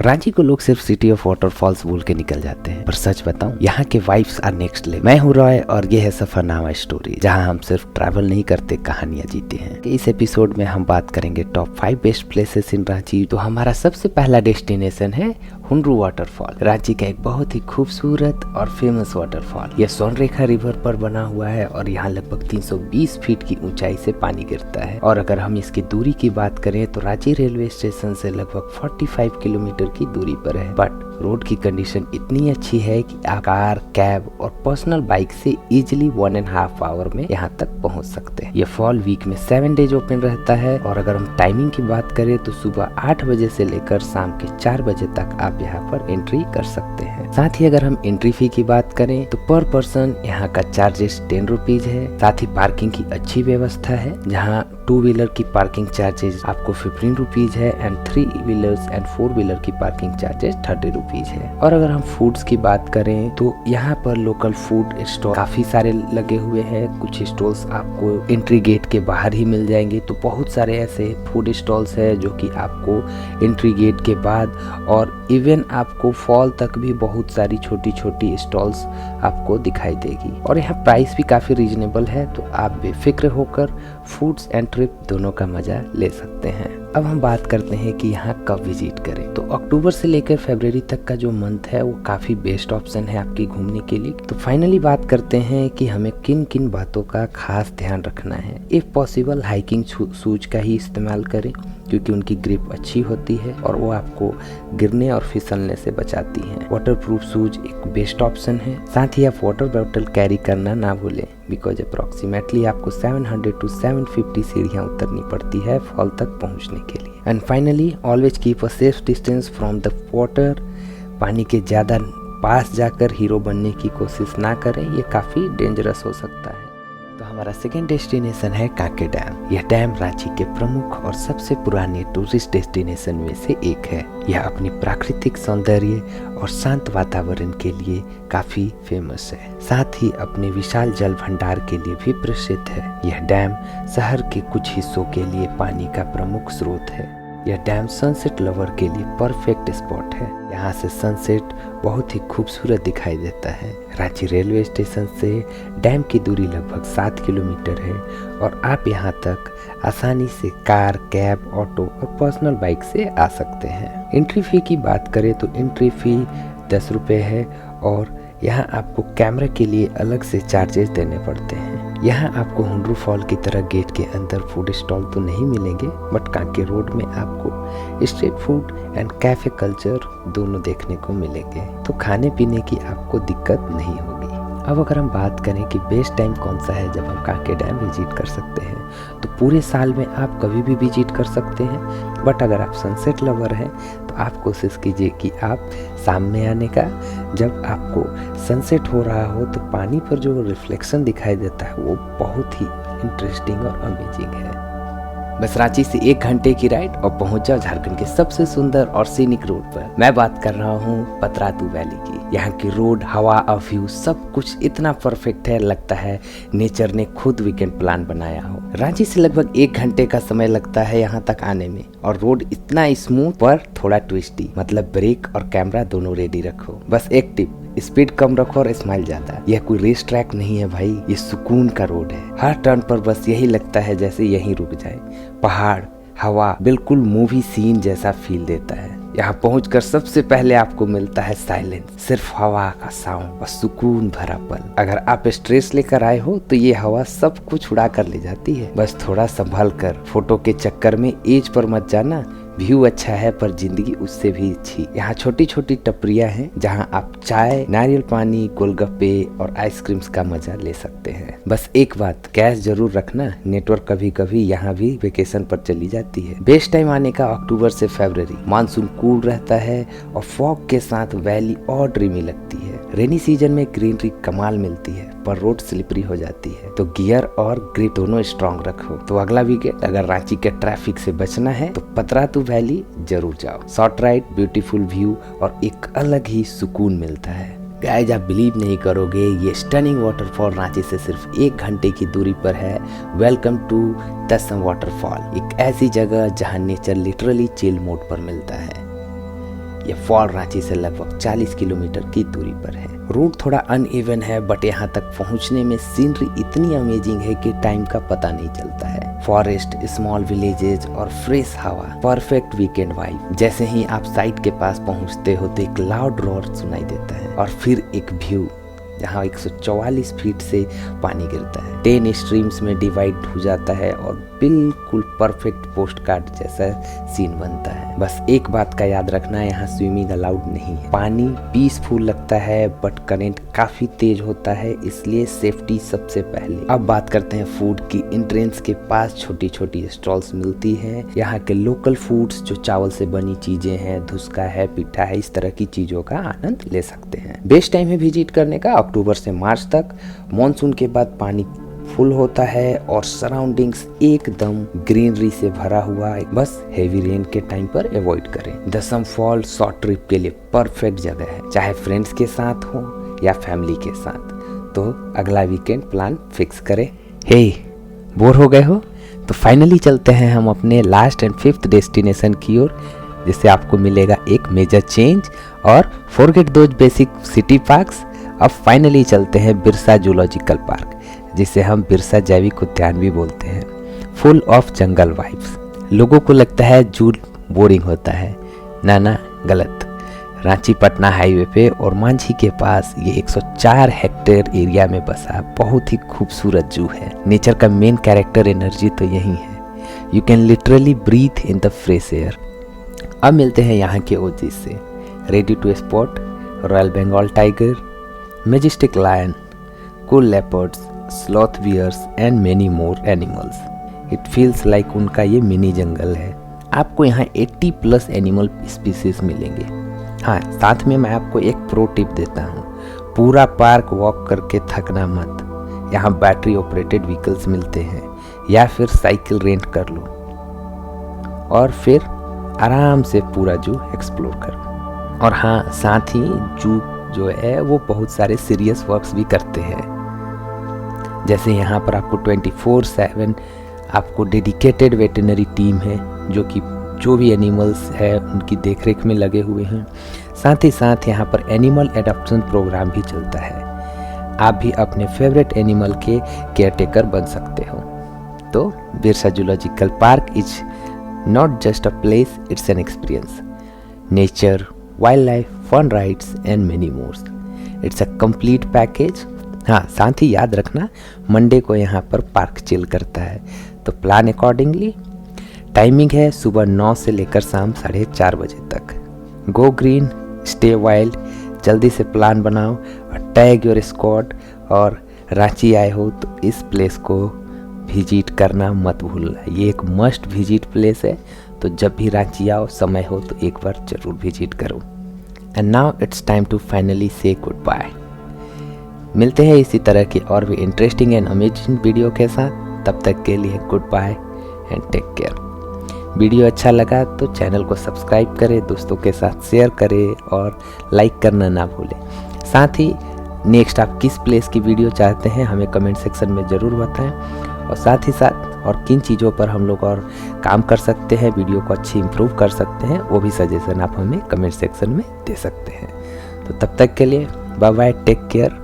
रांची को लोग सिर्फ सिटी ऑफ वाटरफॉल्स बोल के निकल जाते हैं, पर सच बताऊं यहाँ के वाइब्स आर नेक्स्ट लेवल। मैं हूँ रॉय और ये है सफरनामा स्टोरी, जहाँ हम सिर्फ ट्रैवल नहीं करते, कहानियाँ जीते हैं। इस एपिसोड में हम बात करेंगे top 5 best places in Ranchi. तो हमारा सबसे पहला डेस्टिनेशन है हुंड्रू वाटरफॉल। रांची का एक बहुत ही खूबसूरत और फेमस वाटरफॉल। यह सोनरेखा रिवर पर बना हुआ है और यहाँ लगभग 320 फीट की ऊंचाई से पानी गिरता है। और अगर हम इसकी दूरी की बात करें तो रांची रेलवे स्टेशन से लगभग 45 किलोमीटर की दूरी पर है। बट रोड की कंडीशन इतनी अच्छी है कि आप कार, कैब और पर्सनल बाइक से इजिली 1.5 आवर में यहाँ तक पहुँच सकते हैं। यह फॉल वीक में 7 डेज ओपन रहता है। और अगर हम टाइमिंग की बात करें तो सुबह 8 बजे से लेकर शाम के 4 बजे तक आप यहाँ पर एंट्री कर सकते हैं। साथ ही अगर हम एंट्री फी की बात करें तो पर पर्सन यहाँ का चार्जेस 10 रुपीज है। साथ ही पार्किंग की अच्छी व्यवस्था है, जहाँ 2 व्हीलर की पार्किंग चार्जेस आपको 15 रुपीज है एंड 3 व्हीलर्स एंड 4 व्हीलर की पार्किंग चार्जेस 30 रुपीज है। और अगर हम फूड्स की बात करें तो यहाँ पर लोकल फूड स्टॉल काफी सारे लगे हुए हैं। कुछ स्टॉल्स आपको एंट्री गेट के बाहर ही मिल जाएंगे, तो बहुत सारे ऐसे फूड स्टॉल्स है जो कि आपको एंट्री गेट के बाद और इवन आपको फॉल तक भी बहुत सारी छोटी छोटी स्टॉल्स आपको दिखाई देगी। और यहाँ प्राइस भी काफी रीजनेबल है, तो आप बेफिक्र होकर फूड्स एंड ट्रिप दोनों का मजा ले सकते हैं। अब हम बात करते हैं कि यहाँ कब विजिट करें। तो अक्टूबर से लेकर फरवरी तक का जो मंथ है वो काफी बेस्ट ऑप्शन है आपकी घूमने के लिए। तो फाइनली बात करते हैं कि हमें किन किन बातों का खास ध्यान रखना है। इफ पॉसिबल हाइकिंग शूज का ही इस्तेमाल करें, क्योंकि उनकी ग्रिप अच्छी होती है और वो आपको गिरने और फिसलने से बचाती हैं। वाटरप्रूफ शूज एक बेस्ट ऑप्शन है। साथ ही आप वाटर बॉटल कैरी करना ना भूलें, बिकॉज अप्रोक्सीमेटली आपको 700 to 750 सीढ़ियाँ उतरनी पड़ती है फॉल तक पहुँचने के लिए। And finally always keep a safe distance from the water. पानी के ज़्यादा पास जाकर हीरो बनने की कोशिश ना करें, ये काफ़ी डेंजरस हो सकता है। तो हमारा सेकेंड डेस्टिनेशन है कांके डैम। यह डैम रांची के प्रमुख और सबसे पुराने टूरिस्ट डेस्टिनेशन में से एक है। यह अपनी प्राकृतिक सौंदर्य और शांत वातावरण के लिए काफी फेमस है। साथ ही अपने विशाल जल भंडार के लिए भी प्रसिद्ध है। यह डैम शहर के कुछ हिस्सों के लिए पानी का प्रमुख स्रोत है। यह डैम सनसेट लवर के लिए परफेक्ट स्पॉट है। यहाँ से सनसेट बहुत ही खूबसूरत दिखाई देता है। रांची रेलवे स्टेशन से डैम की दूरी लगभग 7 किलोमीटर है और आप यहाँ तक आसानी से कार, कैब, ऑटो और पर्सनल बाइक से आ सकते हैं। एंट्री फी की बात करें तो एंट्री फी 10 रुपये है और यहाँ आपको कैमरा के लिए अलग से चार्जेस देने पड़ते हैं। यहाँ आपको हुंड्रू फॉल की तरह गेट के अंदर फूड स्टॉल तो नहीं मिलेंगे, बट कांके रोड में आपको street food and cafe culture दोनों देखने को मिलेंगे, तो खाने पीने की आपको दिक्कत नहीं होगी। अब अगर हम बात करें कि बेस्ट टाइम कौन सा है जब हम कांके डैम विजिट कर सकते हैं, तो पूरे साल में आप कभी भी विजिट कर सकते हैं। बट अगर आप सनसेट लवर हैं तो आप कोशिश कीजिए कि आप शाम में आने का, जब आपको सनसेट हो रहा हो तो पानी पर जो रिफ्लेक्शन दिखाई देता है वो बहुत ही इंटरेस्टिंग और अमेजिंग है। बस रांची से 1 घंटे की राइड और पहुंच जाओ झारखंड के सबसे सुंदर और सीनिक रोड पर। मैं बात कर रहा हूँ पतरातू वैली की। यहाँ की रोड, हवा और व्यू सब कुछ इतना परफेक्ट है, लगता है नेचर ने खुद वीकेंड प्लान बनाया हो। रांची से लगभग 1 घंटे का समय लगता है यहाँ तक आने में और रोड इतना स्मूथ पर थोड़ा ट्विस्टी, मतलब ब्रेक और कैमरा दोनों रेडी रखो। बस एक टिप, स्पीड कम रखो और स्माइल ज्यादा। यह कोई रेस ट्रैक नहीं है भाई, ये सुकून का रोड है। हर टर्न पर बस यही लगता है जैसे यहीं रुक जाए। पहाड़, हवा बिल्कुल मूवी सीन जैसा फील देता है। यहाँ पहुंचकर सबसे पहले आपको मिलता है साइलेंस, सिर्फ हवा का साउंड और सुकून भरा पल। अगर आप स्ट्रेस लेकर आए हो तो ये हवा सब कुछ उड़ा कर ले जाती है। बस थोड़ा संभल कर, फोटो के चक्कर में एज पर मत जाना। व्यू अच्छा है पर जिंदगी उससे भी अच्छी। यहाँ छोटी छोटी टपरियाँ हैं जहाँ आप चाय, नारियल पानी, गोलगप्पे और आइसक्रीम्स का मजा ले सकते हैं। बस एक बात, कैश जरूर रखना, नेटवर्क कभी कभी यहाँ भी वेकेशन पर चली जाती है। बेस्ट टाइम आने का अक्टूबर से फरवरी। मानसून कूल रहता है और फॉग के साथ वैली और ड्रीमी लगती है। रेनी सीजन में ग्रीनरी कमाल मिलती है पर रोड स्लिपरी हो जाती है, तो गियर और ग्रिप दोनों स्ट्रॉन्ग रखो। तो अगला वीकेंड अगर रांची के ट्रैफिक से बचना है तो पतरातू वैली जरूर जाओ। शॉर्ट राइड, ब्यूटीफुल व्यू और एक अलग ही सुकून मिलता है। गाइस, आप बिलीव नहीं करोगे, ये स्टनिंग वाटरफॉल रांची से सिर्फ 1 घंटे की दूरी पर है। वेलकम टू तसम वाटरफॉल, एक ऐसी जगह जहां नेचर लिटरली चिल मोड पर मिलता है। ये फॉल रांची से लगभग 40 किलोमीटर की दूरी पर है। रूट थोड़ा अनइवन है बट यहाँ तक पहुँचने में सीनरी इतनी अमेजिंग है कि टाइम का पता नहीं चलता है। फॉरेस्ट, स्मॉल विलेजेस और फ्रेश हवा, परफेक्ट वीकेंड वाइब। जैसे ही आप साइट के पास पहुँचते हो तो एक लाउड रोर सुनाई देता है और फिर एक व्यू जहाँ 144 फीट से पानी गिरता है, 10 स्ट्रीम्स में डिवाइड हो जाता है और बिल्कुल परफेक्ट पोस्ट कार्ड जैसा सीन बनता है। बस एक बात का याद रखना, यहाँ स्विमिंग अलाउड नहीं है। पानी पीसफुल लगता है बट करंट काफी तेज होता है, इसलिए सेफ्टी सबसे पहले। अब बात करते हैं फूड की। एंट्रेंस के पास छोटी छोटी स्टॉल्स मिलती है। यहाँ के लोकल फूड्स जो चावल से बनी चीजें हैं, धुसका है, पिठा है, इस तरह की चीजों का आनंद ले सकते हैं। बेस्ट टाइम है विजिट करने का अक्टूबर से मार्च तक। मॉनसून के बाद पानी फुल होता है और सराउंडिंग्स एकदम ग्रीनरी से भरा हुआ है। बस हेवी रेन के टाइम पर अवॉइड करें। दसम फॉल शॉर्ट ट्रिप के लिए परफेक्ट जगह है, चाहे फ्रेंड्स के साथ हो या फैमिली के साथ। तो अगला वीकेंड प्लान फिक्स करें। हे, बोर हो गए हो तो फाइनली चलते हैं हम अपने लास्ट एंड 5th डेस्टिनेशन की ओर, जिससे आपको मिलेगा एक मेजर चेंज। और forget those basic city parks, अब फाइनली चलते हैं बिरसा जूलॉजिकल पार्क, जिसे हम बिरसा जैविक उद्यान भी बोलते हैं। Full of jungle vibes. लोगों को लगता है जू बोरिंग होता है, ना गलत। रांची पटना हाईवे पे और मांझी के पास ये 104 हेक्टेयर एरिया में बसा बहुत ही खूबसूरत जू है। नेचर का मेन कैरेक्टर एनर्जी तो यही है। You can literally breathe in the fresh air. अब मिलते हैं यहाँ के ओजीज से। Ready to spot royal Bengal tiger, majestic lion, cool leopards, sloth bears and many more animals. It feels like उनका ये मिनी जंगल है। आपको यहाँ 80+ एनिमल स्पीसीज मिलेंगे। हाँ, साथ में मैं आपको एक प्रो टिप देता हूँ, पूरा पार्क वॉक करके थकना मत। यहाँ बैटरी ऑपरेटेड व्हीकल्स मिलते हैं या फिर साइकिल रेंट कर लो और फिर आराम से पूरा जू एक्सप्लोर करो। और हाँ, साथ ही जू जो है वो बहुत सारे सीरियस वर्क्स भी करते हैं। जैसे यहाँ पर आपको 24/7 आपको डेडिकेटेड वेटरनरी टीम है जो कि जो भी एनिमल्स है उनकी देखरेख में लगे हुए हैं। साथ ही साथ यहाँ पर एनिमल एडॉप्शन प्रोग्राम भी चलता है। आप भी अपने फेवरेट एनिमल के केयरटेकर बन सकते हो। तो Birsa zoological park is not just a place, it's an experience. Nature, wild life, fun rides and many mores. It's a complete package. हाँ, साथ ही याद रखना मंडे को यहाँ पर पार्क चिल करता है, तो प्लान अकॉर्डिंगली। टाइमिंग है सुबह 9 से लेकर शाम 4:30 बजे तक। Go green, stay wild. जल्दी से प्लान बनाओ और टैग योर स्क्वाड। और रांची आए हो तो इस प्लेस को विजिट करना मत भूलना। ये एक मस्ट विजिट प्लेस है, तो जब भी रांची आओ, समय हो तो एक बार जरूर विजिट करो। And now it's time to finally say good bye. मिलते हैं इसी तरह की और भी इंटरेस्टिंग एंड अमेजिंग वीडियो के साथ। तब तक के लिए good bye and take care. Video अच्छा लगा तो चैनल को सब्सक्राइब करें, दोस्तों के साथ शेयर करें और लाइक करना ना भूलें। साथ ही नेक्स्ट आप किस प्लेस की वीडियो चाहते हैं हमें कमेंट सेक्शन में ज़रूर बताएं। और साथ ही साथ और किन चीज़ों पर हम लोग और काम कर सकते हैं, वीडियो को अच्छी इम्प्रूव कर सकते हैं, वो भी सजेशन आप हमें कमेंट सेक्शन में दे सकते हैं। तो तब तक के लिए बाय बाय, टेक केयर।